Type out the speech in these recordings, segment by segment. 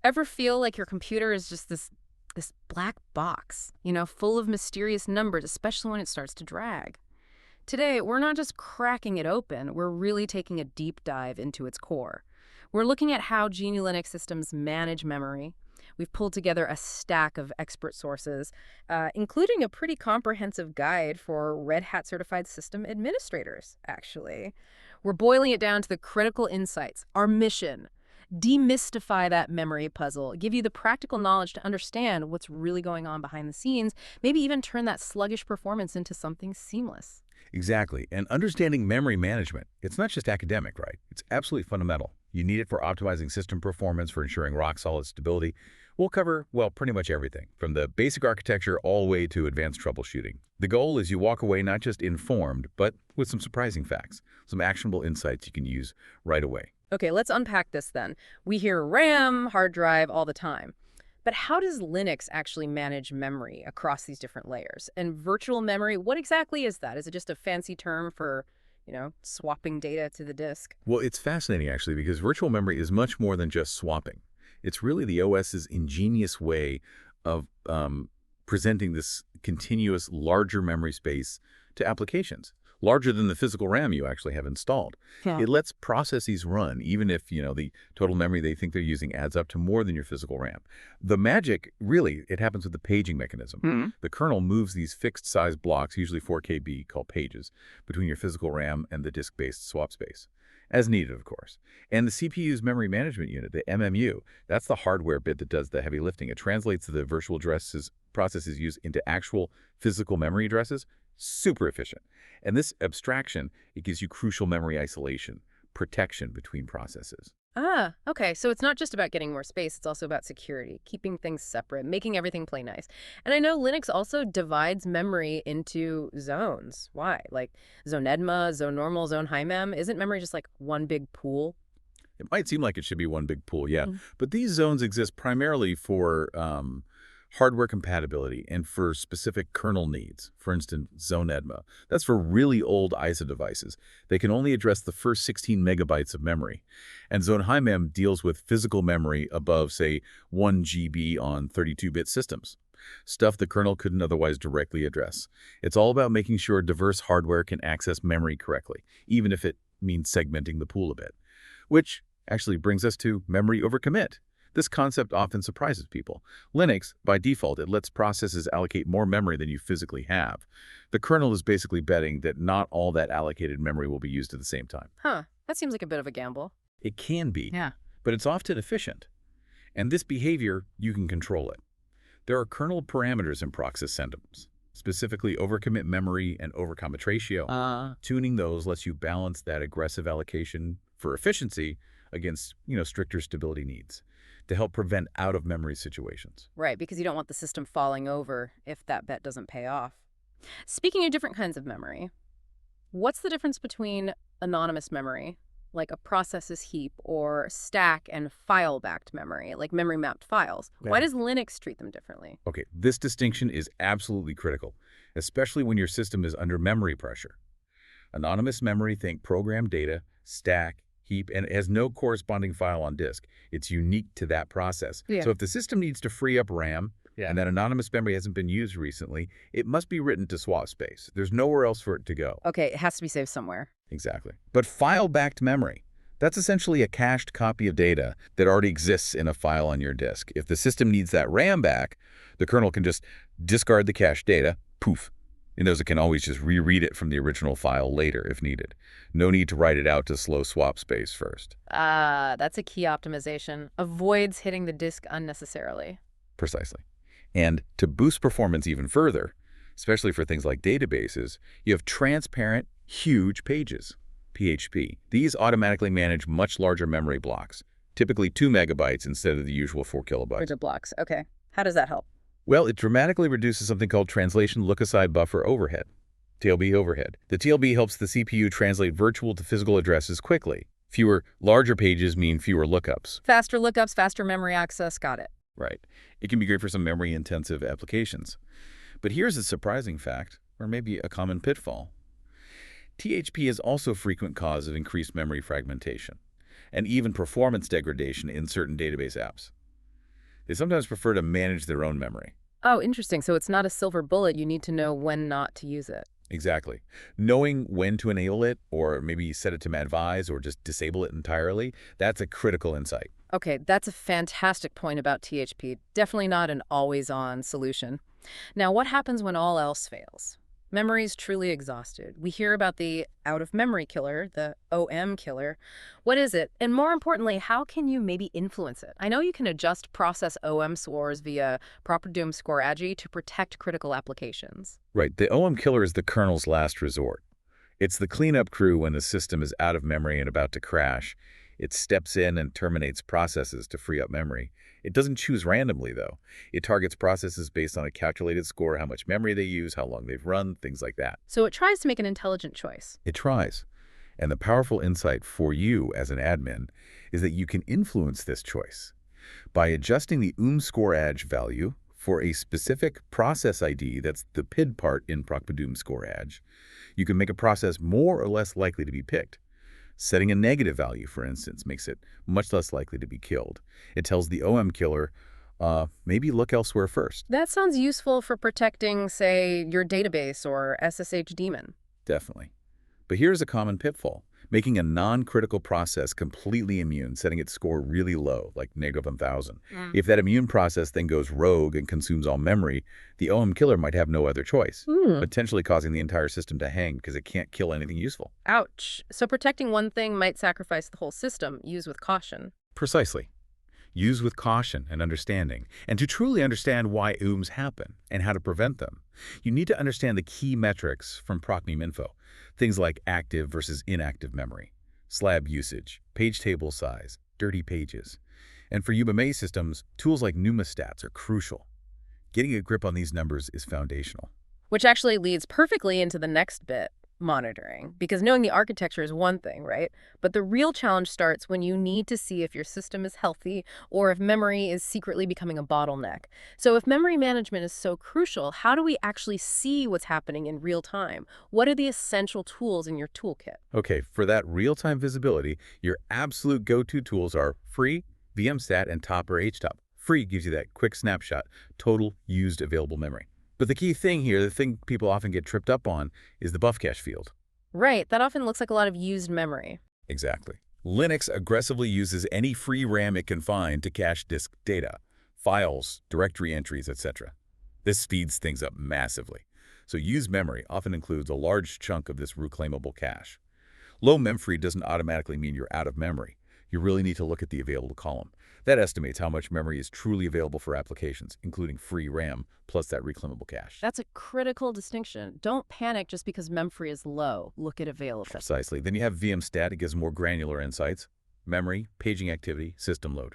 Ever feel like your computer is just this black box, full of mysterious numbers, especially when it starts to drag? Today, we're not just cracking it open, we're really taking a deep dive into its core. We're looking at how GNU Linux systems manage memory. We've pulled together a stack of expert sources, including a pretty comprehensive guide for Red Hat certified system administrators, actually. We're boiling it down to the critical insights, our mission: demystify that memory puzzle, give you the practical knowledge to understand what's really going on behind the scenes, maybe even turn that sluggish performance into something seamless. Exactly. And understanding memory management, it's not just academic, right? It's absolutely fundamental. You need it for optimizing system performance, for ensuring rock-solid stability. We'll cover, well, pretty much everything, from the basic architecture all the way to advanced troubleshooting. The goal is you walk away not just informed, but with some surprising facts, some actionable insights you can use right away. Okay, let's unpack this then. We hear RAM, hard drive all the time. But how does Linux actually manage memory across these different layers? And virtual memory, what exactly is that? Is it just a fancy term for, swapping data to the disk? Well, it's fascinating, actually, because virtual memory is much more than just swapping. It's really the OS's ingenious way of presenting this continuous larger memory space to applications, larger than the physical RAM you actually have installed. Yeah. It lets processes run, even if, the total memory they think they're using adds up to more than your physical RAM. The magic, really, it happens with the paging mechanism. The kernel moves these fixed-size blocks, usually 4 KB, called pages, between your physical RAM and the disk-based swap space. As needed, of course. And the CPU's memory management unit, the MMU, that's the hardware bit that does the heavy lifting. It translates the virtual addresses processes used into actual physical memory addresses. Super efficient. And this abstraction, it gives you crucial memory isolation, protection between processes. Ah, okay. So it's not just about getting more space, it's also about security, keeping things separate, making everything play nice. And I know Linux also divides memory into zones. Why? Like zone edma, zone normal, zone high mem. Isn't memory just like one big pool? It might seem like it should be one big pool, yeah. Mm. But these zones exist primarily for hardware compatibility and for specific kernel needs. For instance, Zone edma. That's for really old ISA devices. They can only address the first 16 megabytes of memory. And Zone high mem deals with physical memory above, say, 1 GB on 32-bit systems. Stuff the kernel couldn't otherwise directly address. It's all about making sure diverse hardware can access memory correctly, even if it means segmenting the pool a bit. Which actually brings us to memory over commit. This concept often surprises people. Linux, by default, it lets processes allocate more memory than you physically have. The kernel is basically betting that not all that allocated memory will be used at the same time. Huh. That seems like a bit of a gamble. It can be, Yeah. but it's often efficient. And this behavior, you can control it. There are kernel parameters in proc systems, specifically overcommit memory and overcommit ratio. Tuning those lets you balance that aggressive allocation for efficiency against, stricter stability needs to help prevent out-of-memory situations. Right, because you don't want the system falling over if that bet doesn't pay off. Speaking of different kinds of memory, what's the difference between anonymous memory, like a process's heap, or stack and file-backed memory, like memory-mapped files? Yeah. Why does Linux treat them differently? Okay, this distinction is absolutely critical, especially when your system is under memory pressure. Anonymous memory, think program data, stack, heap, and it has no corresponding file on disk. It's unique to that process. Yeah. So if the system needs to free up RAM, and that anonymous memory hasn't been used recently, it must be written to swap space. There's nowhere else for it to go. Okay, it has to be saved somewhere. Exactly. But file-backed memory, that's essentially a cached copy of data that already exists in a file on your disk. If the system needs that RAM back, the kernel can just discard the cached data, poof. It knows it can always just reread it from the original file later if needed. No need to write it out to slow swap space first. That's a key optimization. Avoids hitting the disk unnecessarily. Precisely. And to boost performance even further, especially for things like databases, you have transparent, huge pages, PHP. These automatically manage much larger memory blocks, typically 2 megabytes instead of the usual 4 kilobytes. Bigger blocks. Okay. How does that help? Well, it dramatically reduces something called translation look-aside buffer overhead, TLB overhead. The TLB helps the CPU translate virtual to physical addresses quickly. Fewer, larger pages mean fewer lookups. Faster lookups, faster memory access. Got it. Right. It can be great for some memory-intensive applications. But here's a surprising fact, or maybe a common pitfall. THP is also a frequent cause of increased memory fragmentation and even performance degradation in certain database apps. They sometimes prefer to manage their own memory. Oh, interesting. So it's not a silver bullet. You need to know when not to use it. Exactly. Knowing when to enable it, or maybe set it to advise, or just disable it entirely, that's a critical insight. Okay, that's a fantastic point about THP. Definitely not an always-on solution. Now, what happens when all else fails? Memory's truly exhausted. We hear about the out-of-memory killer, the OM killer. What is it? And more importantly, how can you maybe influence it? I know you can adjust process OM scores via proper doom score AGI to protect critical applications. Right. The OM killer is the kernel's last resort. It's the cleanup crew when the system is out of memory and about to crash. It steps in and terminates processes to free up memory. It doesn't choose randomly, though. It targets processes based on a calculated score, how much memory they use, how long they've run, things like that. So it tries to make an intelligent choice. It tries. And the powerful insight for you as an admin is that you can influence this choice. By adjusting the score AGI value for a specific process ID, that's the PID part in procpadoom score AGI, you can make a process more or less likely to be picked. Setting a negative value, for instance, makes it much less likely to be killed. It tells the OM killer, maybe look elsewhere first. That sounds useful for protecting, say, your database or SSH daemon. Definitely. But here's a common pitfall. Making a non-critical process completely immune, setting its score really low, like -1,000. If that immune process then goes rogue and consumes all memory, the OM killer might have no other choice, potentially causing the entire system to hang because it can't kill anything useful. Ouch. So protecting one thing might sacrifice the whole system. Use with caution. Precisely. Use with caution and understanding. And to truly understand why OOMs happen and how to prevent them, you need to understand the key metrics from procnum info. Things like active versus inactive memory, slab usage, page table size, dirty pages. And for UMA systems, tools like pneumostats are crucial. Getting a grip on these numbers is foundational. Which actually leads perfectly into the next bit, monitoring. Because knowing the architecture is one thing, right? But the real challenge starts when you need to see if your system is healthy or if memory is secretly becoming a bottleneck. So if memory management is so crucial, how do we actually see what's happening in real time? What are the essential tools in your toolkit? Okay, for that real-time visibility, your absolute go-to tools are Free, VMstat, and Top or HTOP. Free gives you that quick snapshot, total used available memory. But the key thing here, the thing people often get tripped up on, is the buff cache field. Right, that often looks like a lot of used memory. Exactly. Linux aggressively uses any free RAM it can find to cache disk data, files, directory entries, etc. This speeds things up massively. So used memory often includes a large chunk of this reclaimable cache. Low memfree doesn't automatically mean you're out of memory. You really need to look at the available column. That estimates how much memory is truly available for applications, including free RAM, plus that reclaimable cache. That's a critical distinction. Don't panic just because memfree is low. Look at available. Precisely. Then you have VMstat. It gives more granular insights. Memory, paging activity, system load.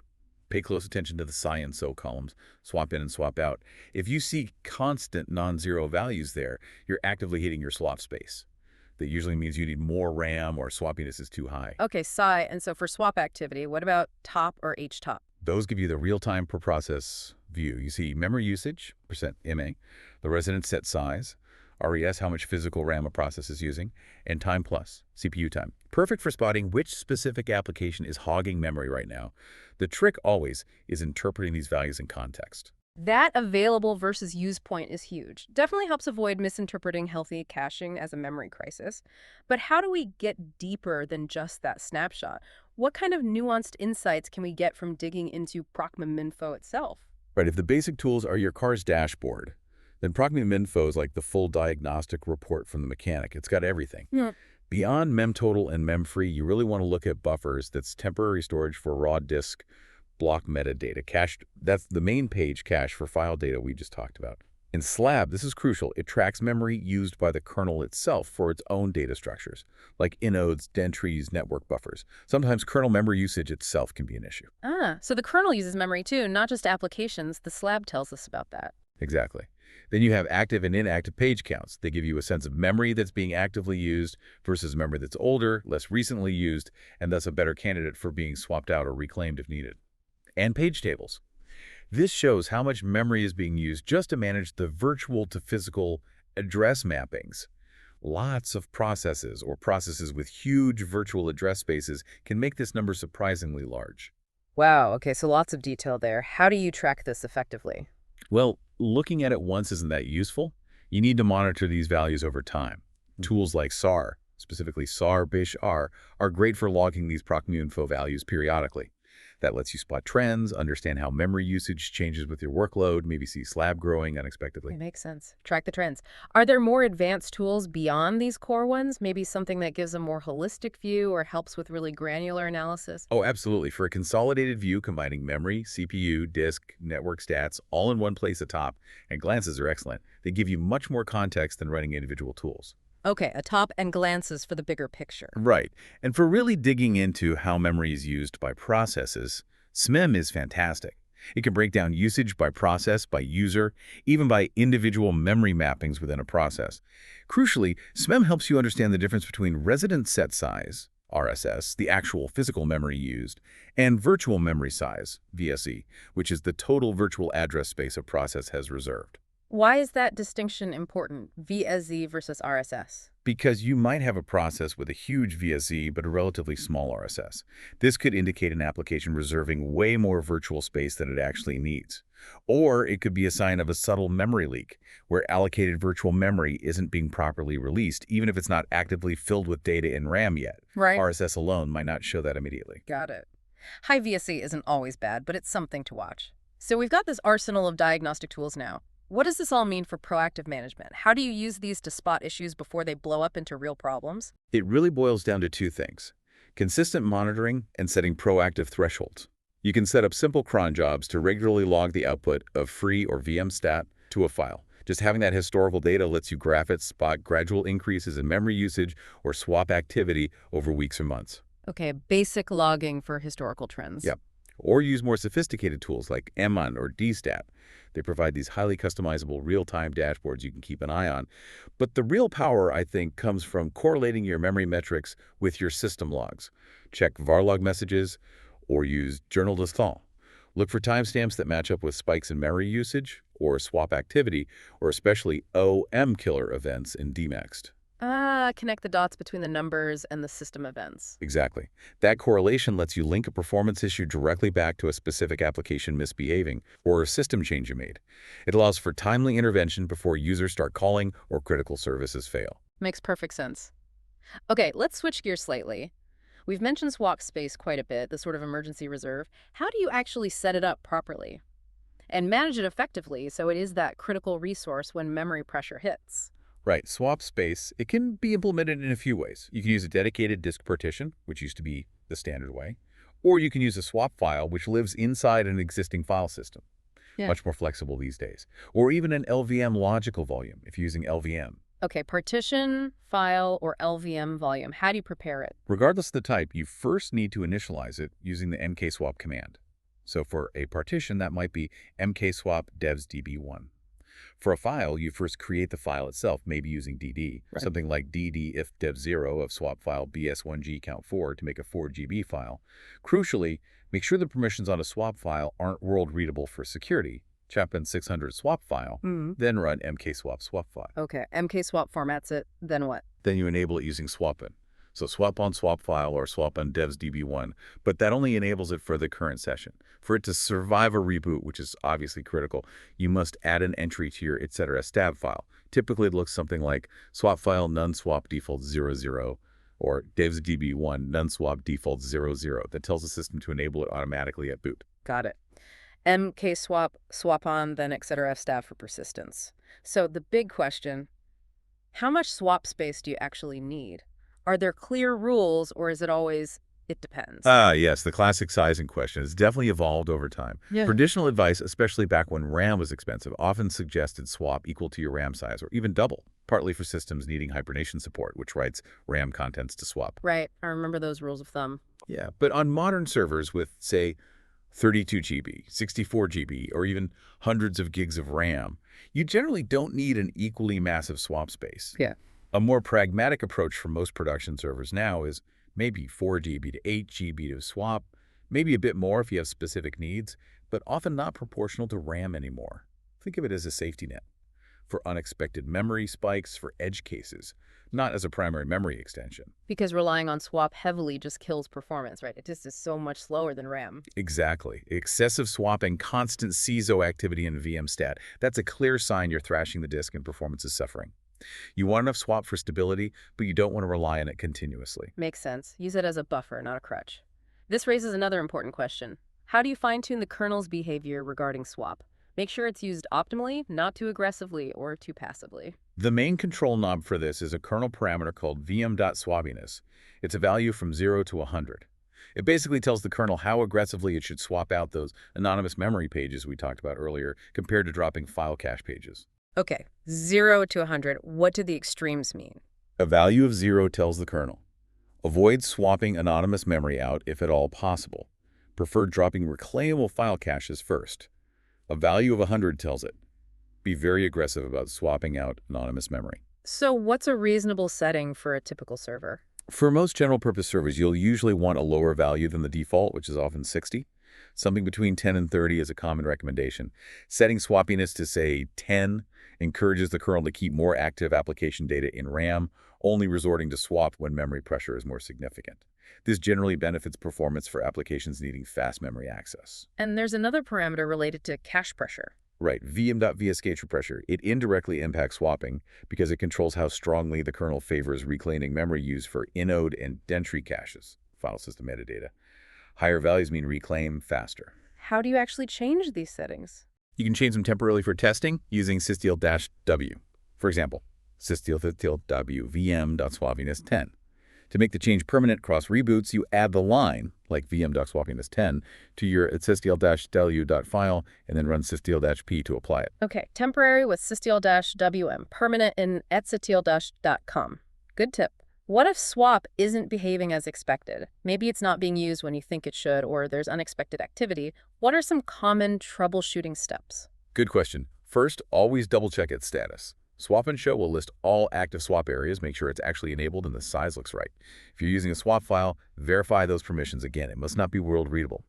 Pay close attention to the SCI and SO columns. Swap in and swap out. If you see constant non-zero values there, you're actively hitting your swap space. That usually means you need more RAM or swappiness is too high. Okay, SCI. And so for swap activity, what about top or HTOP? Those give you the real-time per process view. You see memory usage, %MA, the resident set size, RES, how much physical RAM a process is using, and time plus, CPU time. Perfect for spotting which specific application is hogging memory right now. The trick always is interpreting these values in context. That available versus use point is huge. Definitely helps avoid misinterpreting healthy caching as a memory crisis. But how do we get deeper than just that snapshot? What kind of nuanced insights can we get from digging into procnum info itself? Right, if the basic tools are your car's dashboard, then procnum info is like the full diagnostic report from the mechanic. It's got everything. Yeah. Beyond memtotal and memfree, you really want to look at buffers. That's temporary storage for raw disk block metadata. Cached, that's the main page cache for file data we just talked about. In SLAB, this is crucial. It tracks memory used by the kernel itself for its own data structures, like inodes, dentries, network buffers. Sometimes kernel memory usage itself can be an issue. So the kernel uses memory too, not just applications. The SLAB tells us about that. Exactly. Then you have active and inactive page counts. They give you a sense of memory that's being actively used versus memory that's older, less recently used, and thus a better candidate for being swapped out or reclaimed if needed. And page tables. This shows how much memory is being used just to manage the virtual to physical address mappings. Lots of processes or processes with huge virtual address spaces can make this number surprisingly large. Wow, okay, so lots of detail there. How do you track this effectively? Well, looking at it once isn't that useful. You need to monitor these values over time. Mhm. Tools like SAR, specifically SAR-BISH-R, are great for logging these procmuinfo values periodically. That lets you spot trends, understand how memory usage changes with your workload, maybe see slab growing It unexpectedly. makes sense. Track the trends. Are there more advanced tools beyond these core ones? Maybe something that gives a more holistic view or helps with really granular analysis? Oh, absolutely. For a consolidated view combining memory, CPU, disk, network stats, all in one place atop, and glances are excellent. They give you much more context than running individual tools. Okay, a top and glances for the bigger picture. Right. And for really digging into how memory is used by processes, SMEM is fantastic. It can break down usage by process, by user, even by individual memory mappings within a process. Crucially, SMEM helps you understand the difference between resident set size, RSS, the actual physical memory used, and virtual memory size, VSE, which is the total virtual address space a process has reserved. Why is that distinction important? VSZ versus RSS. Because you might have a process with a huge VSE but a relatively small RSS. This could indicate an application reserving way more virtual space than it actually needs. Or it could be a sign of a subtle memory leak, where allocated virtual memory isn't being properly released, even if it's not actively filled with data in RAM yet. Right. RSS alone might not show that immediately. Got it. High VSE isn't always bad, but it's something to watch. So we've got this arsenal of diagnostic tools now. What does this all mean for proactive management? How do you use these to spot issues before they blow up into real problems? It really boils down to two things: consistent monitoring and setting proactive thresholds. You can set up simple cron jobs to regularly log the output of free or VM stat to a file. Just having that historical data lets you graph it, spot gradual increases in memory usage, or swap activity over weeks or months. Okay, basic logging for historical trends. Yep. Or use more sophisticated tools like MUN or DStat. They provide these highly customizable real-time dashboards you can keep an eye on. But the real power, I think, comes from correlating your memory metrics with your system logs. Check varlog messages or use journal d'instant. Look for timestamps that match up with spikes in memory usage or swap activity, or especially OM killer events in dmexed. Connect the dots between the numbers and the system events. Exactly. That correlation lets you link a performance issue directly back to a specific application misbehaving or a system change you made. It allows for timely intervention before users start calling or critical services fail. Makes perfect sense. Okay, let's switch gears slightly. We've mentioned swap space quite a bit, the sort of emergency reserve. How do you actually set it up properly and manage it effectively so it is that critical resource when memory pressure hits? Right, swap space, it can be implemented in a few ways. You can use a dedicated disk partition, which used to be the standard way, or you can use a swap file, which lives inside an existing file system. Yeah. Much more flexible these days. Or even an LVM logical volume, if you're using LVM. Okay, partition, file, or LVM volume. How do you prepare it? Regardless of the type, you first need to initialize it using the mkswap command. So for a partition, that might be mkswap devsdb1. For a file, you first create the file itself, maybe using dd, Right. something like dd if dev0 of swap file bs1g count 4 to make a 4GB file. Crucially, make sure the permissions on a swap file aren't world readable for security. Chapman 600 swap file, then run mkswap swap file. Okay, mkswap formats it, then what? Then you enable it using swapin. So swap on swap file or swap on devs db1, but that only enables it for the current session. For it to survive a reboot, which is obviously critical, you must add an entry to your etc. stab file. Typically it looks something like swap file none swap default 00 or devs db1 none swap default 00 that tells the system to enable it automatically at boot. Got it. mkswap, swap on, then etc. fstab for persistence. So the big question, how much swap space do you actually need? Are there clear rules, or is it always, it depends? Yes, the classic sizing question has definitely evolved over time. Yeah. Traditional advice, especially back when RAM was expensive, often suggested swap equal to your RAM size or even double, partly for systems needing hibernation support, which writes RAM contents to swap. Right, I remember those rules of thumb. Yeah, but on modern servers with, say, 32 GB, 64 GB, or even hundreds of gigs of RAM, you generally don't need an equally massive swap space. Yeah. A more pragmatic approach for most production servers now is maybe 4 GB to 8 GB to swap, maybe a bit more if you have specific needs, but often not proportional to RAM anymore. Think of it as a safety net. for unexpected memory spikes for edge cases, not as a primary memory extension. Because relying on swap heavily just kills performance, right? It just is so much slower than RAM. Exactly. Excessive swapping, constant CISO activity in VMstat. That's a clear sign you're thrashing the disk and performance is suffering. You want enough swap for stability, but you don't want to rely on it continuously. Makes sense. Use it as a buffer, not a crutch. This raises another important question. How do you fine-tune the kernel's behavior regarding swap? Make sure it's used optimally, not too aggressively or too passively. The main control knob for this is a kernel parameter called vm.swappiness. It's a value from 0 to 100. It basically tells the kernel how aggressively it should swap out those anonymous memory pages we talked about earlier compared to dropping file cache pages. Okay, 0 to 100. What do the extremes mean? A value of 0 tells the kernel, avoid swapping anonymous memory out if at all possible. Prefer dropping reclaimable file caches first. A value of 100 tells it, be very aggressive about swapping out anonymous memory. So what's a reasonable setting for a typical server? For most general-purpose servers, you'll usually want a lower value than the default, which is often 60. Something between 10 and 30 is a common recommendation. Setting swappiness to, say, 10 encourages the kernel to keep more active application data in RAM, only resorting to swap when memory pressure is more significant. This generally benefits performance for applications needing fast memory access. And there's another parameter related to cache pressure. Right, vm.vs cache pressure. It indirectly impacts swapping because it controls how strongly the kernel favors reclaiming memory use for inode and entry caches, file system metadata. Higher values mean reclaim faster. How do you actually change these settings? You can change them temporarily for testing using sysdl-w. For example, sysdl-w vm.swappiness 10. To make the change permanent across reboots, you add the line, like vm.swappiness 10, to your sysdl-w.file and then run sysdl-p to apply it. Okay, temporary with sysdl-wm, permanent in etctl-.com. Good tip. What if swap isn't behaving as expected? Maybe it's not being used when you think it should, or there's unexpected activity. What are some common troubleshooting steps? Good question. First, always double-check its status. Swap and Show will list all active swap areas, make sure it's actually enabled and the size looks right. If you're using a swap file, verify those permissions again. It must not be world readable.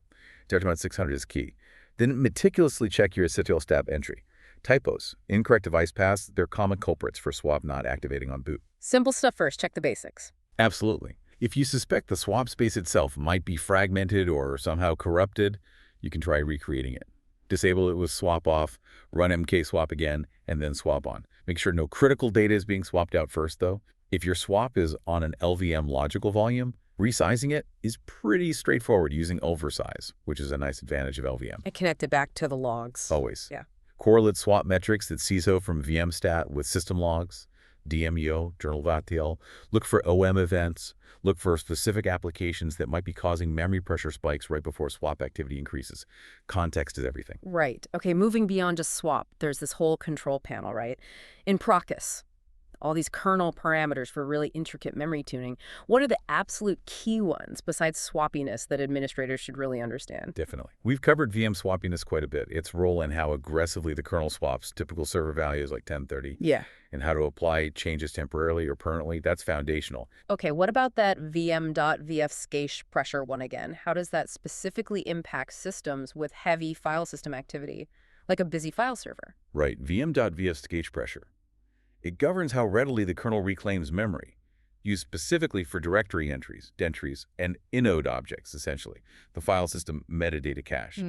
Detriment 600 is key. Then meticulously check your sysdl-stab entry. Typos, incorrect device paths, they're common culprits for swap not activating on boot. Simple stuff first, check the basics. Absolutely. If you suspect the swap space itself might be fragmented or somehow corrupted, you can try recreating it. Disable it with swap off, run mkswap again, and then swap on. Make sure no critical data is being swapped out first, though. If your swap is on an LVM logical volume, resizing it is pretty straightforward using oversize, which is a nice advantage of LVM. And connect it back to the logs. Always. Yeah. Correlate swap metrics that CISO from VMstat with system logs, DMEO, journal.tl. Look for OM events. Look for specific applications that might be causing memory pressure spikes right before swap activity increases. Context is everything. Right. Okay, moving beyond just swap, there's this whole control panel, right? In Process, all these kernel parameters for really intricate memory tuning. What are the absolute key ones besides swappiness that administrators should really understand? Definitely. We've covered VM swappiness quite a bit. Its role in how aggressively the kernel swaps typical server values like 1030. Yeah. And how to apply changes temporarily or permanently. That's foundational. Okay, what about that vm.vs cache pressure one again? How does that specifically impact systems with heavy file system activity, like a busy file server? Right. vm.vs cache pressure. It governs how readily the kernel reclaims memory, used specifically for directory entries, and inode objects, essentially, the file system metadata cache.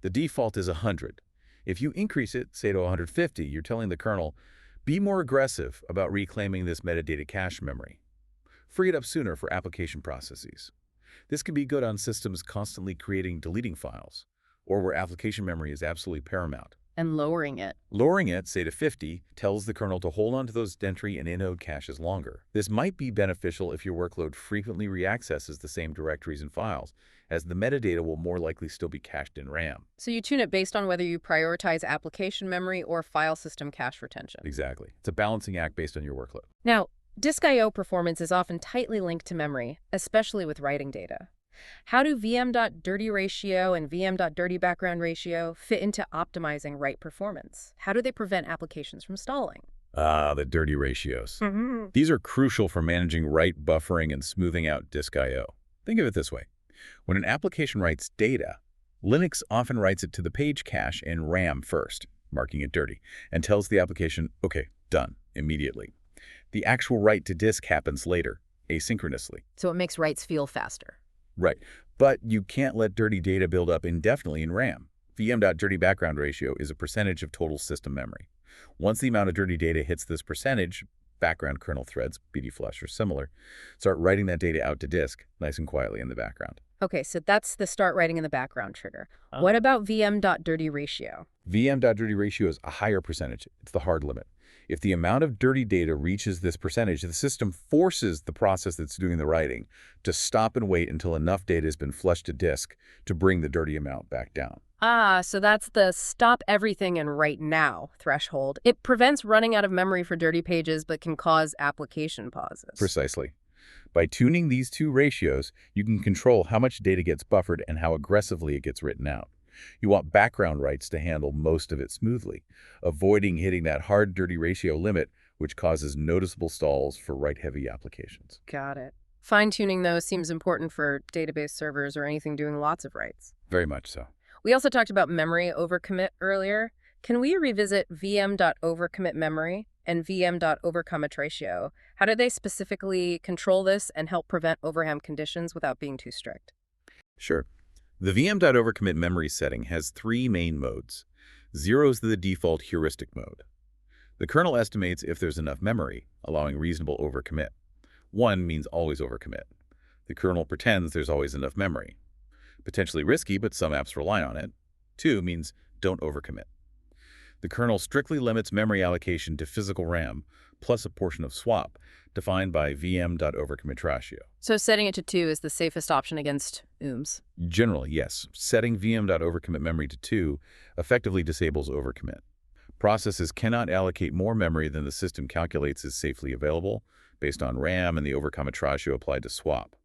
The default is 100. If you increase it, say to 150, you're telling the kernel, be more aggressive about reclaiming this metadata cache memory. Free it up sooner for application processes. This can be good on systems constantly creating deleting files, or where application memory is absolutely paramount. And lowering it. Lowering it, say to 50, tells the kernel to hold on to those entry and inode caches longer. This might be beneficial if your workload frequently reaccesses the same directories and files, as the metadata will more likely still be cached in RAM. So you tune it based on whether you prioritize application memory or file system cache retention. Exactly. It's a balancing act based on your workload. Now, disk I/O performance is often tightly linked to memory, especially with writing data. How do vm.dirty ratio and vm.dirty background ratio fit into optimizing write performance? How do they prevent applications from stalling? The dirty ratios. These are crucial for managing write buffering and smoothing out disk I/O. Think of it this way. When an application writes data, Linux often writes it to the page cache in RAM first. marking it dirty, and tells the application, okay, done, immediately. The actual write to disk happens later, asynchronously. So it makes writes feel faster. Right. But you can't let dirty data build up indefinitely in RAM. VM.dirty background ratio is a percentage of total system memory. Once the amount of dirty data hits this percentage, background kernel threads, BD-flush or similar, start writing that data out to disk, nice and quietly in the background. Okay, so that's the start writing in the background trigger. What about VM.dirty ratio? VM.dirty ratio is a higher percentage. It's the hard limit. If the amount of dirty data reaches this percentage, the system forces the process that's doing the writing to stop and wait until enough data has been flushed to disk to bring the dirty amount back down. Ah, so that's the stop everything and write now threshold. It prevents running out of memory for dirty pages, but can cause application pauses. Precisely. By tuning these two ratios, you can control how much data gets buffered and how aggressively it gets written out. You want background writes to handle most of it smoothly, avoiding hitting that hard dirty ratio limit, which causes noticeable stalls for write-heavy applications. Got it. Fine-tuning, though, seems important for database servers or anything doing lots of writes. Very much so. We also talked about memory overcommit earlier. Can we revisit VM.overcommit memory and VM.overcommit ratio? How do they specifically control this and help prevent overham conditions without being too strict? Sure. The VM.overcommit memory setting has three main modes. 0 is the default heuristic mode. The kernel estimates if there's enough memory, allowing reasonable overcommit. 1 means always overcommit. The kernel pretends there's always enough memory. Potentially risky, but some apps rely on it. 2 means don't overcommit. The kernel strictly limits memory allocation to physical RAM, plus a portion of swap, defined by VM.overcommit ratio. So setting it to 2 is the safest option against OOMs. Generally, yes. Setting VM.overcommit memory to 2 effectively disables overcommit. Processes cannot allocate more memory than the system calculates is safely available, based on RAM and the overcommit ratio applied to swap.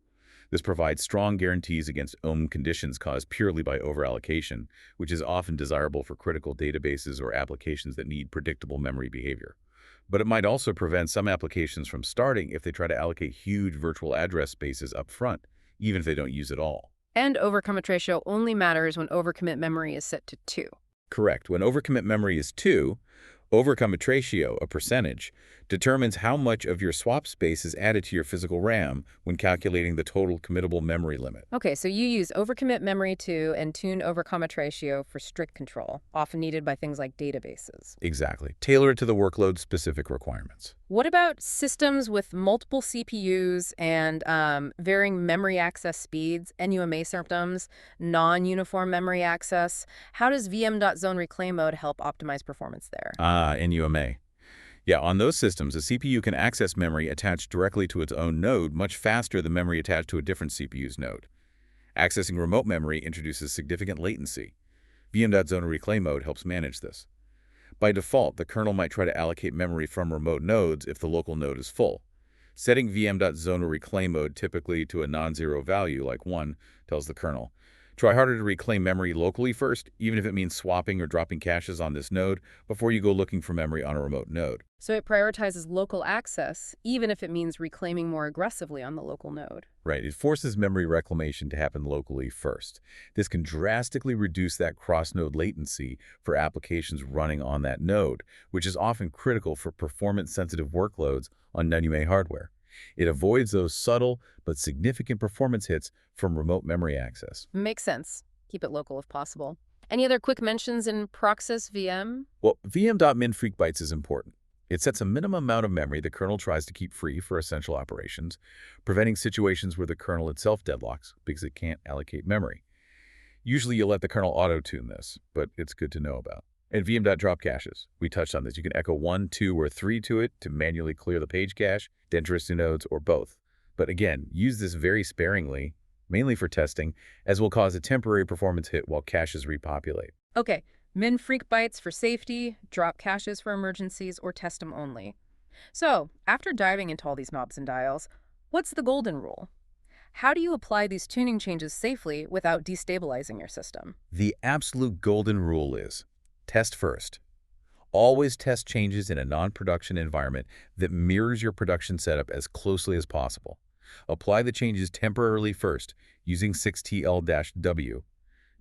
This provides strong guarantees against OOM conditions caused purely by overallocation, which is often desirable for critical databases or applications that need predictable memory behavior. But it might also prevent some applications from starting if they try to allocate huge virtual address spaces up front, even if they don't use it all. And overcommit ratio only matters when overcommit memory is set to 2. Correct. When overcommit memory is 2, overcommit ratio, a percentage, determines how much of your swap space is added to your physical RAM when calculating the total committable memory limit. Okay, so you use overcommit memory 2 and tune overcommit ratio for strict control, often needed by things like databases. Exactly. Tailor it to the workload's specific requirements. What about systems with multiple CPUs and varying memory access speeds, NUMA symptoms, non-uniform memory access? How does VM.zone reclaim mode help optimize performance there? NUMA. Yeah, on those systems, a CPU can access memory attached directly to its own node much faster than memory attached to a different CPU's node. Accessing remote memory introduces significant latency. VM.zone reclaim mode helps manage this. By default, the kernel might try to allocate memory from remote nodes if the local node is full. Setting VM.zone reclaim mode typically to a non-zero value, like 1, tells the kernel, try harder to reclaim memory locally first, even if it means swapping or dropping caches on this node before you go looking for memory on a remote node. So it prioritizes local access, even if it means reclaiming more aggressively on the local node. Right, it forces memory reclamation to happen locally first. This can drastically reduce that cross-node latency for applications running on that node, which is often critical for performance-sensitive workloads on NUMA hardware. It avoids those subtle but significant performance hits from remote memory access. Makes sense. Keep it local if possible. Any other quick mentions in Proxys VM? Well, VM.minFreqBytes is important. It sets a minimum amount of memory the kernel tries to keep free for essential operations, preventing situations where the kernel itself deadlocks because it can't allocate memory. Usually you'll let the kernel auto-tune this, but it's good to know about. And VM.drop caches. We touched on this. You can echo 1, 2, or 3 to it to manually clear the page cache, dangerous to nodes, or both. But again, use this very sparingly, mainly for testing, as will cause a temporary performance hit while caches repopulate. Okay, minFreqBytes for safety, drop caches for emergencies, or test them only. So, after diving into all these knobs and dials, what's the golden rule? How do you apply these tuning changes safely without destabilizing your system? The absolute golden rule is test first. Always test changes in a non-production environment that mirrors your production setup as closely as possible. Apply the changes temporarily first using sysctl-w.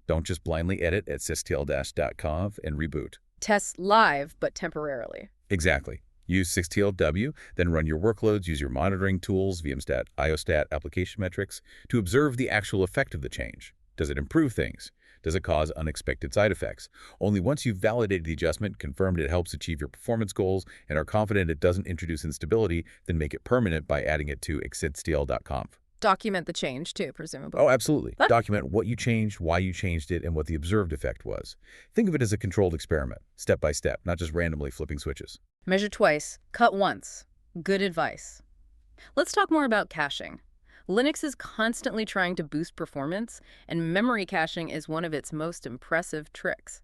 Don't just blindly edit at sysctl-conf and reboot. Tests live, but temporarily. Exactly. Use 6TLW, then run your workloads, use your monitoring tools, VMstat, IOStat, application metrics, to observe the actual effect of the change. Does it improve things? Does it cause unexpected side effects? Only once you've validated the adjustment, confirmed it helps achieve your performance goals, and are confident it doesn't introduce instability, then make it permanent by adding it to exitstl.conf. Document the change, too, presumably. Oh, absolutely. But Document what you changed, why you changed it, and what the observed effect was. Think of it as a controlled experiment, step by step, not just randomly flipping switches. measure twice, cut once. Good advice. Let's talk more about caching. Linux is constantly trying to boost performance, and memory caching is one of its most impressive tricks.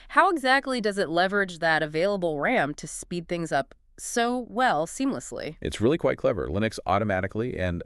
How exactly does it leverage that available RAM to speed things up so well seamlessly? It's really quite clever. Linux automatically and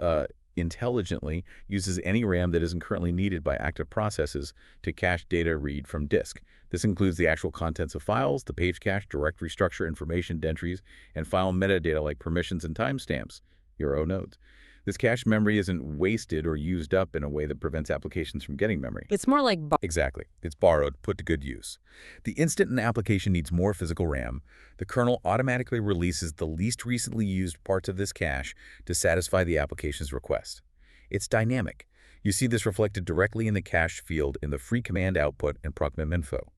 intelligently uses any RAM that isn't currently needed by active processes to cache data read from disk. This includes the actual contents of files, the page cache, directory structure, information, entries, and file metadata like permissions and timestamps, your own nodes. This cache memory isn't wasted or used up in a way that prevents applications from getting memory. It's more like Exactly. It's borrowed, put to good use. The instant an application needs more physical RAM, the kernel automatically releases the least recently used parts of this cache to satisfy the application's request. It's dynamic. You see this reflected directly in the cache field in the free command output and procmem info.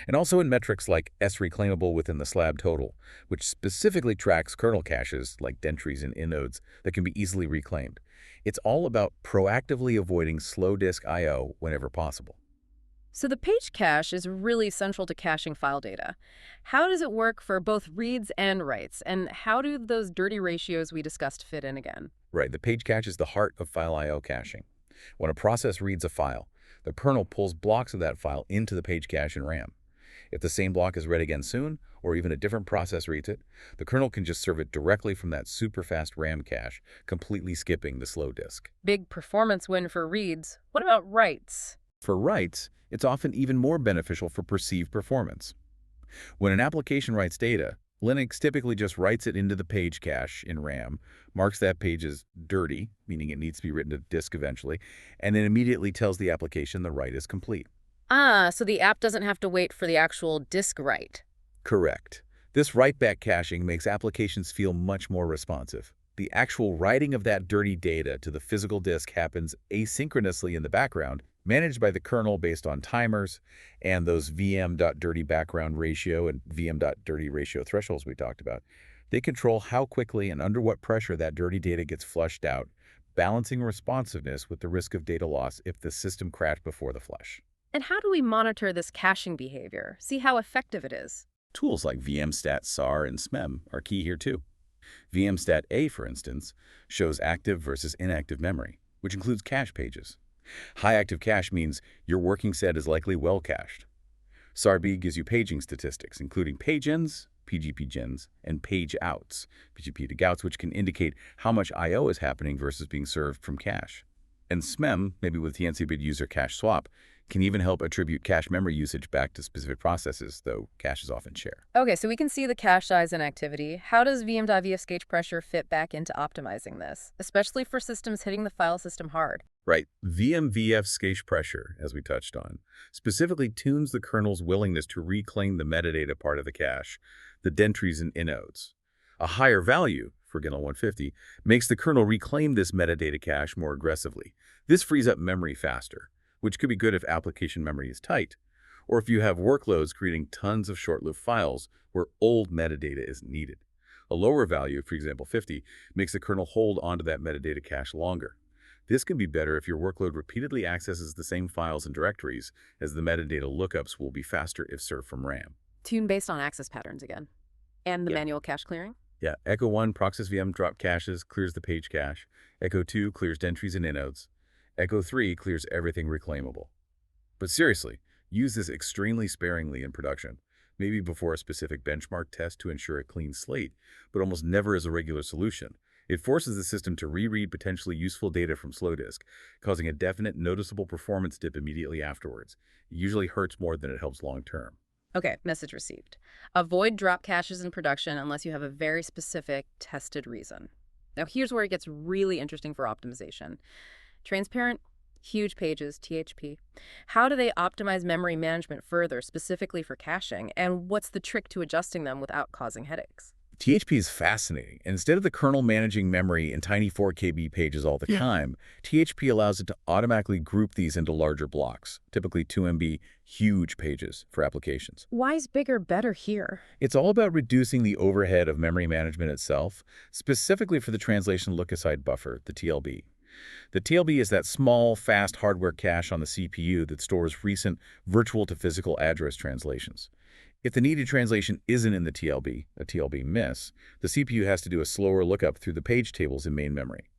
And also in metrics like sReclaimable within the slab total, which specifically tracks kernel caches like entries and inodes that can be easily reclaimed. It's all about proactively avoiding slow disk I/O whenever possible. So the page cache is really central to caching file data. How does it work for both reads and writes? And how do those dirty ratios we discussed fit in again? Right, the page cache is the heart of file I/O caching. When a process reads a file, the kernel pulls blocks of that file into the page cache in RAM. If the same block is read again soon, or even a different process reads it, the kernel can just serve it directly from that super fast RAM cache, completely skipping the slow disk. Big performance win for reads. What about writes? For writes, it's often even more beneficial for perceived performance. When an application writes data, Linux typically just writes it into the page cache in RAM, marks that page as dirty, meaning it needs to be written to disk eventually, and then immediately tells the application the write is complete. Ah, so the app doesn't have to wait for the actual disk write. Correct. This write-back caching makes applications feel much more responsive. The actual writing of that dirty data to the physical disk happens asynchronously in the background, managed by the kernel based on timers and those vm.dirty_background ratio and vm.dirty ratio thresholds we talked about. They control how quickly and under what pressure that dirty data gets flushed out, balancing responsiveness with the risk of data loss if the system crashed before the flush. And how do we monitor this caching behavior? See how effective it is? Tools like vmstat, SAR, and smem are key here too. vmstat-A, for instance, shows active versus inactive memory, which includes cache pages. High active cache means your working set is likely well cached. SAR-B gives you paging statistics, including page ins, PGP gens, and page outs, PGP to gouts, which can indicate how much I/O is happening versus being served from cache. And smem, maybe with the NCBID user cache swap, can even help attribute cache memory usage back to specific processes, though caches often share. Okay, so we can see the cache size and activity. How does vm.vf gauge pressure fit back into optimizing this, especially for systems hitting the file system hard? Right. VMVF cache pressure, as we touched on, specifically tunes the kernel's willingness to reclaim the metadata part of the cache, the entries and inodes. A higher value, for kernel 150, makes the kernel reclaim this metadata cache more aggressively. This frees up memory faster, which could be good if application memory is tight, or if you have workloads creating tons of short-lived files where old metadata isn't needed. A lower value, for example 50, makes the kernel hold onto that metadata cache longer. This can be better if your workload repeatedly accesses the same files and directories, as the metadata lookups will be faster if served from RAM. Tune based on access patterns again. And the Yeah. manual cache clearing? Yeah, Echo 1 proxies VM drop caches, clears the page cache. Echo 2 clears entries and inodes. Echo 3 clears everything reclaimable. But seriously, use this extremely sparingly in production, maybe before a specific benchmark test to ensure a clean slate, but almost never as a regular solution. It forces the system to reread potentially useful data from slow disk, causing a definite noticeable performance dip immediately afterwards. It usually hurts more than it helps long term. Okay, message received. Avoid drop caches in production unless you have a very specific, tested reason. Now here's where it gets really interesting for optimization. Transparent, Huge pages, THP. How do they optimize memory management further, specifically for caching? And what's the trick to adjusting them without causing headaches? THP is fascinating. Instead of the kernel managing memory in tiny 4KB pages all the time, THP allows it to automatically group these into larger blocks, typically 2 MB huge pages for applications. Why is bigger better here? It's all about reducing the overhead of memory management itself, specifically for the translation look-aside buffer, the TLB. The TLB is that small, fast hardware cache on the CPU that stores recent virtual-to-physical address translations. If the needed translation isn't in the TLB, a TLB miss, the CPU has to do a slower lookup through the page tables in main memory.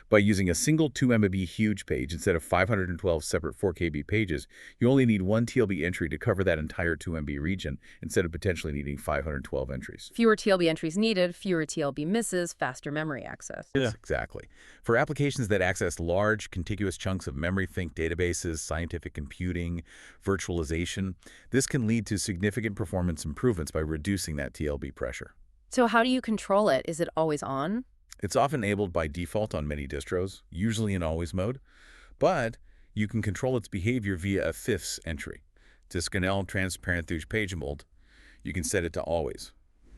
By using a single 2 MB huge page instead of 512 separate 4KB pages, you only need one TLB entry to cover that entire 2 MB region instead of potentially needing 512 entries. Fewer TLB entries needed, fewer TLB misses, faster memory access. Yeah, exactly. For applications that access large, contiguous chunks of memory, think databases, scientific computing, virtualization, this can lead to significant performance improvements by reducing that TLB pressure. So how do you control it? Is it always on? It's often enabled by default on many distros, usually in always mode, but you can control its behavior via a fifths entry. To kernel transparent through page mode, you can set it to always.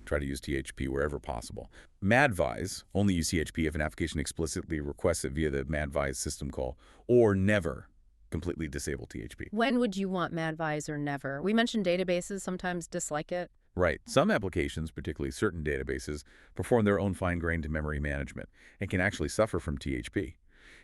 Try to use THP wherever possible. Madvise, only use THP if an application explicitly requests it via the Madvise system call, or never completely disable THP. When would you want Madvise or never? We mentioned databases sometimes dislike it. Right. Some applications, particularly certain databases, perform their own fine-grained memory management and can actually suffer from THP.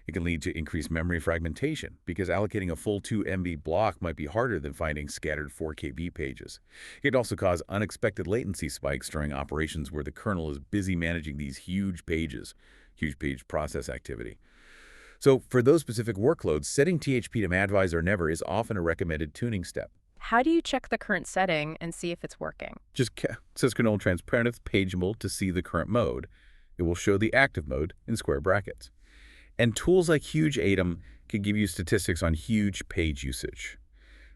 It can lead to increased memory fragmentation because allocating a full 2 MB block might be harder than finding scattered 4KB pages. It can also cause unexpected latency spikes during operations where the kernel is busy managing these huge page process activity. So for those specific workloads, setting THP to Madvise or never is often a recommended tuning step. How do you check the current setting and see if it's working? Just says kernel transparent page mode to see the current mode. It will show the active mode in square brackets. And tools like HugeAtom can give you statistics on huge page usage.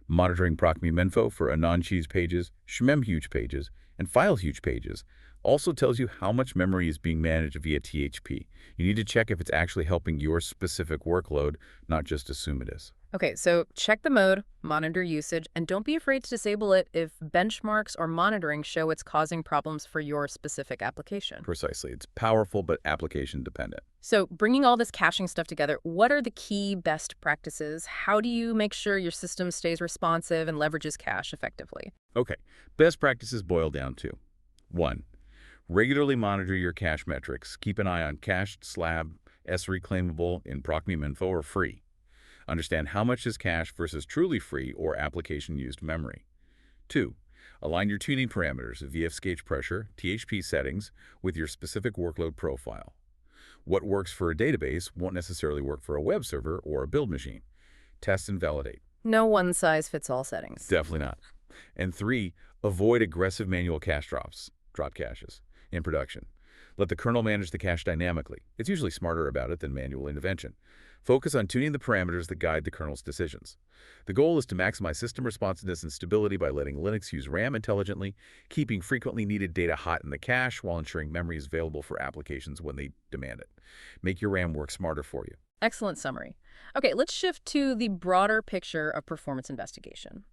Monitoring procmem for anon-huge pages, shmem huge pages, and file huge pages also tells you how much memory is being managed via THP. You need to check if it's actually helping your specific workload, not just assume it is. Okay, so check the mode, monitor usage, and don't be afraid to disable it if benchmarks or monitoring show it's causing problems for your specific application. Precisely. It's powerful but application dependent. So bringing all this caching stuff together, what are the key best practices? How do you make sure your system stays responsive and leverages cache effectively? Okay, best practices boil down to 1. Regularly monitor your cache metrics. Keep an eye on cached, slab, S-reclaimable in procmem or free. Understand how much is cached versus truly free or application-used memory. 2. Align your tuning parameters, VF's gauge pressure, THP settings, with your specific workload profile. What works for a database won't necessarily work for a web server or a build machine. Test and validate. No one-size-fits-all settings. Definitely not. And 3, avoid aggressive manual cache drop caches, in production. Let the kernel manage the cache dynamically. It's usually smarter about it than manual intervention. Focus on tuning the parameters that guide the kernel's decisions. The goal is to maximize system responsiveness and stability by letting Linux use RAM intelligently, keeping frequently needed data hot in the cache while ensuring memory is available for applications when they demand it. Make your RAM work smarter for you. Excellent summary. Okay, let's shift to the broader picture of performance investigation.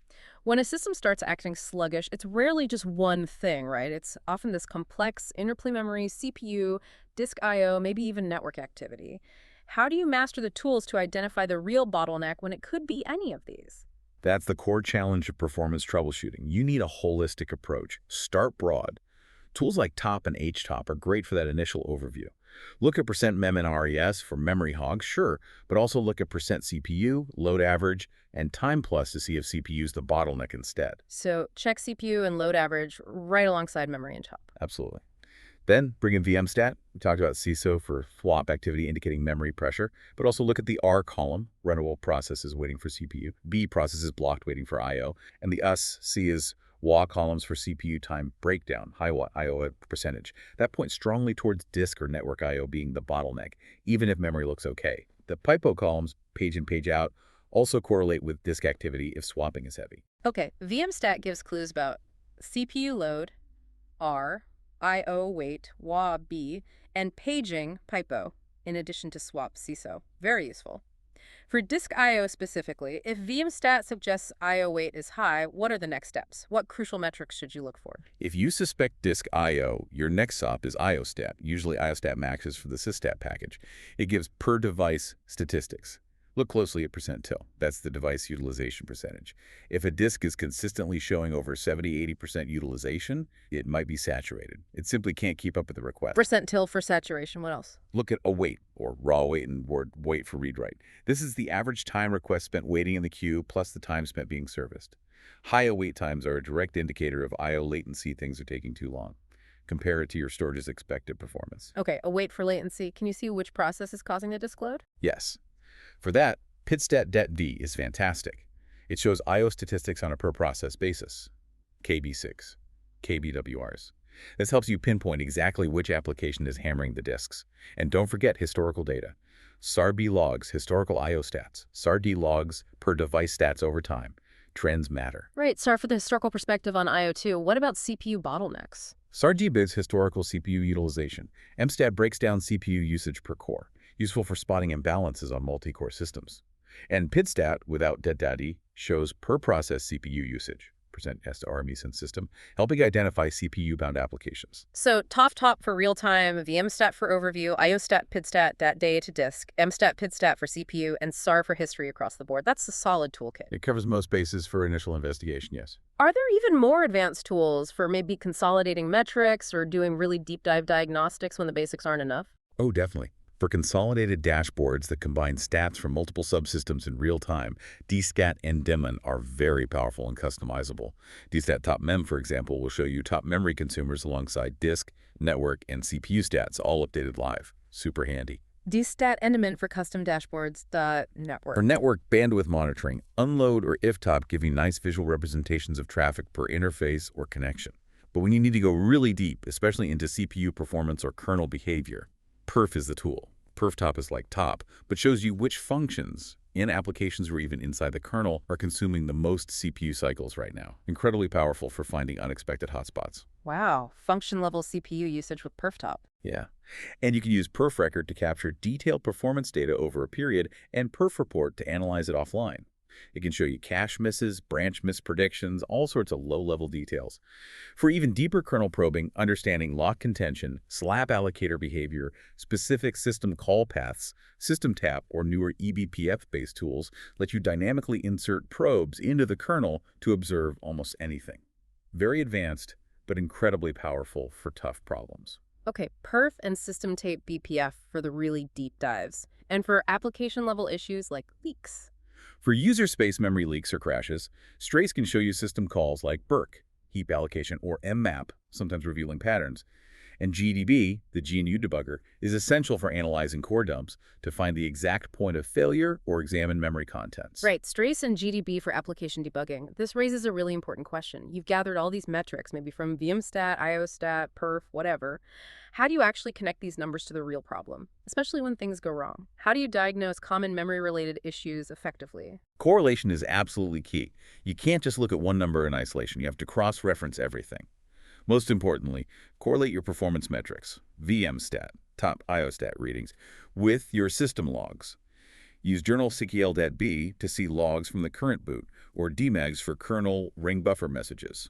When a system starts acting sluggish, it's rarely just one thing, right? It's often this complex interplay memory, CPU, disk I/O, maybe even network activity. How do you master the tools to identify the real bottleneck when it could be any of these? That's the core challenge of performance troubleshooting. You need a holistic approach. Start broad. Tools like Top and HTOP are great for that initial overview. Look at %mem and RES for memory hogs, sure, but also look at %CPU, load average, and time plus to see if CPU is the bottleneck instead. So check CPU and load average right alongside memory and top. Absolutely. Then bring in VMstat. We talked about CISO for swap activity indicating memory pressure, but also look at the R column, runnable processes waiting for CPU, B processes blocked waiting for I/O, and the C is WA columns for CPU time breakdown, high I/O percentage. That points strongly towards disk or network I/O being the bottleneck, even if memory looks okay. The PIPO columns, page in, page out, also correlate with disk activity if swapping is heavy. Okay, VMstat gives clues about CPU load, R, I/O wait, WA B, and paging, PIPO, in addition to swap, CISO. Very useful. For disk I/O specifically, if VMstat suggests I/O weight is high, what are the next steps? What crucial metrics should you look for? If you suspect disk I/O, your next stop is IOStat. Usually IOStat Max is for the systat package. It gives per-device statistics. Look closely at %till. That's the device utilization percentage. If a disk is consistently showing over 70–80% utilization, it might be saturated. It simply can't keep up with the request. Percentile for saturation, what else? Look at await, or raw wait and wait for read-write. This is the average time request spent waiting in the queue plus the time spent being serviced. High await times are a direct indicator of I/O latency. Things are taking too long. Compare it to your storage's expected performance. Okay, await for latency. Can you see which process is causing the disk load? Yes. For that, pitstat-det-d is fantastic. It shows I/O statistics on a per-process basis. KB6, KBWRs. This helps you pinpoint exactly which application is hammering the disks. And don't forget historical data. SAR-B logs, historical I/O stats. SAR-D logs, per-device stats over time. Trends matter. Right, SAR for the historical perspective on I/O too. What about CPU bottlenecks? SAR-D bids historical CPU utilization. MSTAT breaks down CPU usage per core, useful for spotting imbalances on multi-core systems. And PIDSTAT, without det-d, shows per-process CPU usage, %S to RME system, helping identify CPU-bound applications. So TOF-TOP for real-time, VMstat for overview, IOStat, PIDSTAT, dat-day to disk, MSTAT, PIDSTAT for CPU, and SAR for history across the board. That's a solid toolkit. It covers most bases for initial investigation, yes. Are there even more advanced tools for maybe consolidating metrics or doing really deep dive diagnostics when the basics aren't enough? Oh, definitely. For consolidated dashboards that combine stats from multiple subsystems in real time, DSCAT and Daemon are very powerful and customizable. DSTAT Top Mem, for example, will show you top memory consumers alongside disk, network, and CPU stats, all updated live. Super handy. DSTAT Endement for custom dashboards, the network. For network bandwidth monitoring, Unload or IFTOP give you nice visual representations of traffic per interface or connection. But when you need to go really deep, especially into CPU performance or kernel behavior, Perf is the tool. PerfTop is like top, but shows you which functions in applications or even inside the kernel are consuming the most CPU cycles right now. Incredibly powerful for finding unexpected hotspots. Wow, function-level CPU usage with PerfTop. Yeah. And you can use PerfRecord to capture detailed performance data over a period and PerfReport to analyze it offline. It can show you cache misses, branch mispredictions, all sorts of low-level details. For even deeper kernel probing, understanding lock contention, slab allocator behavior, specific system call paths, system tap, or newer eBPF-based tools let you dynamically insert probes into the kernel to observe almost anything. Very advanced, but incredibly powerful for tough problems. Okay, perf and system tape BPF for the really deep dives, and for application-level issues like leaks. For user space memory leaks or crashes, Strace can show you system calls like BERC, heap allocation, or mmap, sometimes revealing patterns. And GDB, the GNU debugger, is essential for analyzing core dumps to find the exact point of failure or examine memory contents. Right, Strace and GDB for application debugging. This raises a really important question. You've gathered all these metrics, maybe from VMstat, IOStat, perf, whatever. How do you actually connect these numbers to the real problem, especially when things go wrong? How do you diagnose common memory-related issues effectively? Correlation is absolutely key. You can't just look at one number in isolation. You have to cross-reference everything. Most importantly, correlate your performance metrics, VMstat, top IOStat readings, with your system logs. Use journal-cql-dat-b to see logs from the current boot, or dmags for kernel ring buffer messages.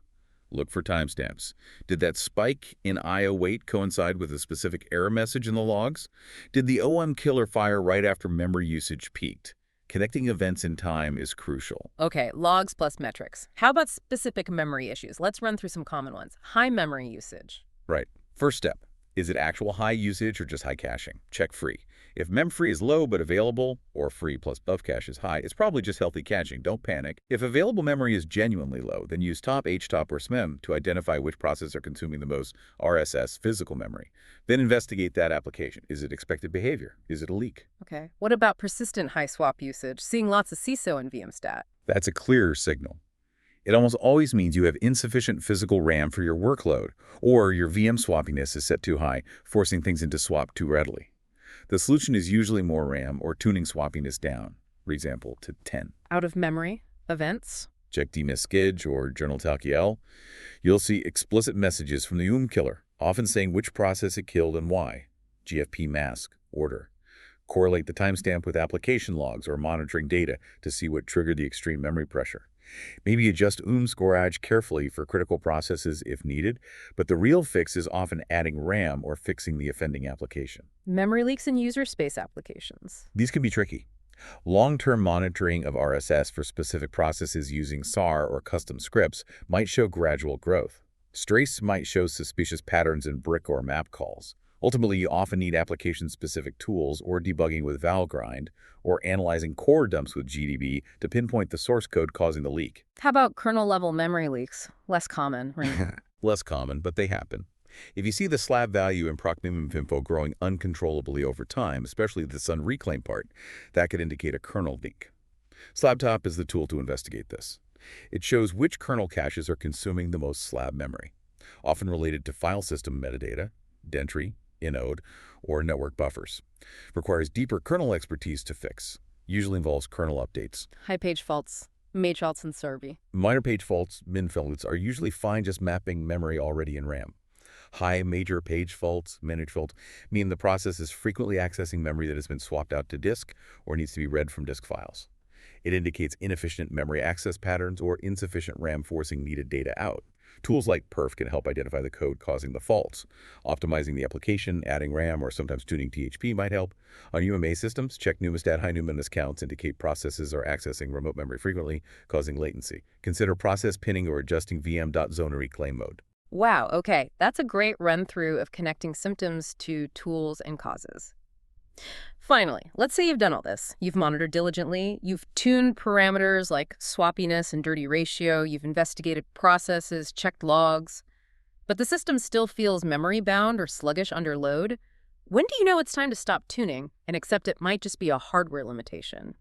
Look for timestamps. Did that spike in I/O weight coincide with a specific error message in the logs? Did the OM killer fire right after memory usage peaked? Connecting events in time is crucial. Okay, logs plus metrics. How about specific memory issues? Let's run through some common ones. High memory usage. Right. First step. Is it actual high usage or just high caching? Check free. If memfree is low but available, or free plus buff cache is high, it's probably just healthy caching. Don't panic. If available memory is genuinely low, then use top, htop, or smem to identify which processes are consuming the most RSS physical memory. Then investigate that application. Is it expected behavior? Is it a leak? Okay. What about persistent high swap usage? Seeing lots of CISO in VMstat. That's a clearer signal. It almost always means you have insufficient physical RAM for your workload, or your VM swappiness is set too high, forcing things into swap too readily. The solution is usually more RAM or tuning swappiness down, for example, to 10. Out of memory events. Check dmiskg or journal-talk-el. You'll see explicit messages from the killer, often saying which process it killed and why. GFP mask, order. Correlate the timestamp with application logs or monitoring data to see what triggered the extreme memory pressure. Maybe adjust storage carefully for critical processes if needed, but the real fix is often adding RAM or fixing the offending application. Memory leaks in user space applications. These can be tricky. Long-term monitoring of RSS for specific processes using SAR or custom scripts might show gradual growth. Strace might show suspicious patterns in brick or map calls. Ultimately, you often need application-specific tools or debugging with Valgrind or analyzing core dumps with GDB to pinpoint the source code causing the leak. How about kernel-level memory leaks? Less common, right? Less common, but they happen. If you see the slab value in proc_mem info growing uncontrollably over time, especially the Sun reclaim part, that could indicate a kernel leak. SlabTop is the tool to investigate this. It shows which kernel caches are consuming the most slab memory, often related to file system metadata, dentry, inode, or network buffers. Requires deeper kernel expertise to fix. Usually involves kernel updates. High page faults, mage faults, and SRB. Minor page faults, min faults, are usually fine just mapping memory already in RAM. High major page faults, manage faults, mean the process is frequently accessing memory that has been swapped out to disk or needs to be read from disk files. It indicates inefficient memory access patterns or insufficient RAM forcing needed data out. Tools like perf can help identify the code causing the faults. Optimizing the application, adding RAM, or sometimes tuning THP might help. On UMA systems, check numestat high numinous counts indicate processes are accessing remote memory frequently, causing latency. Consider process pinning or adjusting VM.zone reclaim mode. Wow, okay, that's a great run-through of connecting symptoms to tools and causes. Finally, let's say you've done all this. You've monitored diligently, you've tuned parameters like swappiness and dirty ratio, you've investigated processes, checked logs, but the system still feels memory-bound or sluggish under load. When do you know it's time to stop tuning and accept it might just be a hardware limitation?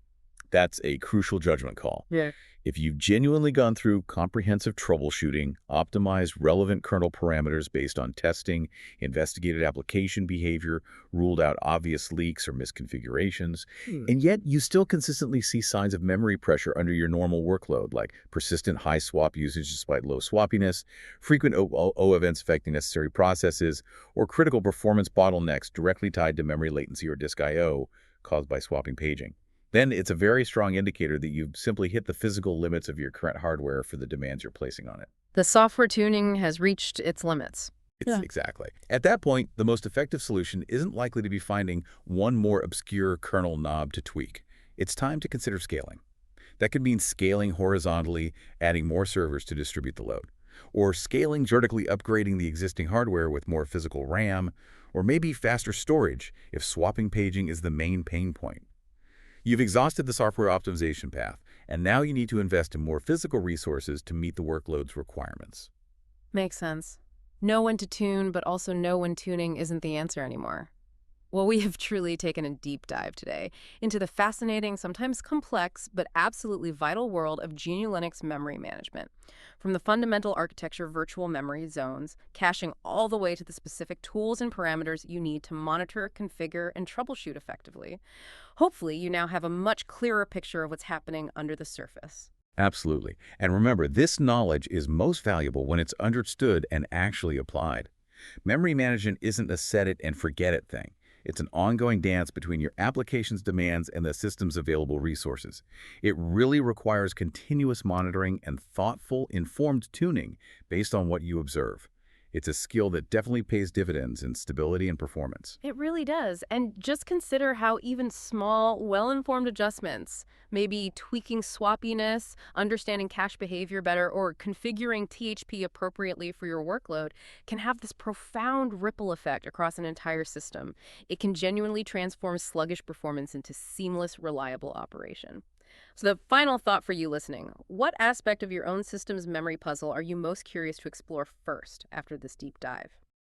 That's a crucial judgment call. Yeah. If you've genuinely gone through comprehensive troubleshooting, optimized relevant kernel parameters based on testing, investigated application behavior, ruled out obvious leaks or misconfigurations, and yet you still consistently see signs of memory pressure under your normal workload, like persistent high swap usage despite low swappiness, frequent O events affecting necessary processes, or critical performance bottlenecks directly tied to memory latency or disk I/O caused by swapping paging, then it's a very strong indicator that you've simply hit the physical limits of your current hardware for the demands you're placing on it. The software tuning has reached its limits. Exactly. At that point, the most effective solution isn't likely to be finding one more obscure kernel knob to tweak. It's time to consider scaling. That could mean scaling horizontally, adding more servers to distribute the load, or scaling vertically, upgrading the existing hardware with more physical RAM, or maybe faster storage if swapping paging is the main pain point. You've exhausted the software optimization path, and now you need to invest in more physical resources to meet the workload's requirements. Makes sense. Know when to tune, but also know when tuning isn't the answer anymore. Well, we have truly taken a deep dive today into the fascinating, sometimes complex, but absolutely vital world of GNU Linux memory management. From the fundamental architecture virtual memory zones, caching all the way to the specific tools and parameters you need to monitor, configure, and troubleshoot effectively. Hopefully, you now have a much clearer picture of what's happening under the surface. Absolutely. And remember, this knowledge is most valuable when it's understood and actually applied. Memory management isn't a set-it-and-forget-it thing. It's an ongoing dance between your application's demands and the system's available resources. It really requires continuous monitoring and thoughtful, informed tuning based on what you observe. It's a skill that definitely pays dividends in stability and performance. It really does. And just consider how even small, well-informed adjustments, maybe tweaking swappiness, understanding cache behavior better, or configuring THP appropriately for your workload, can have this profound ripple effect across an entire system. It can genuinely transform sluggish performance into seamless, reliable operation. So the final thought for you listening, what aspect of your own system's memory puzzle are you most curious to explore first after this deep dive?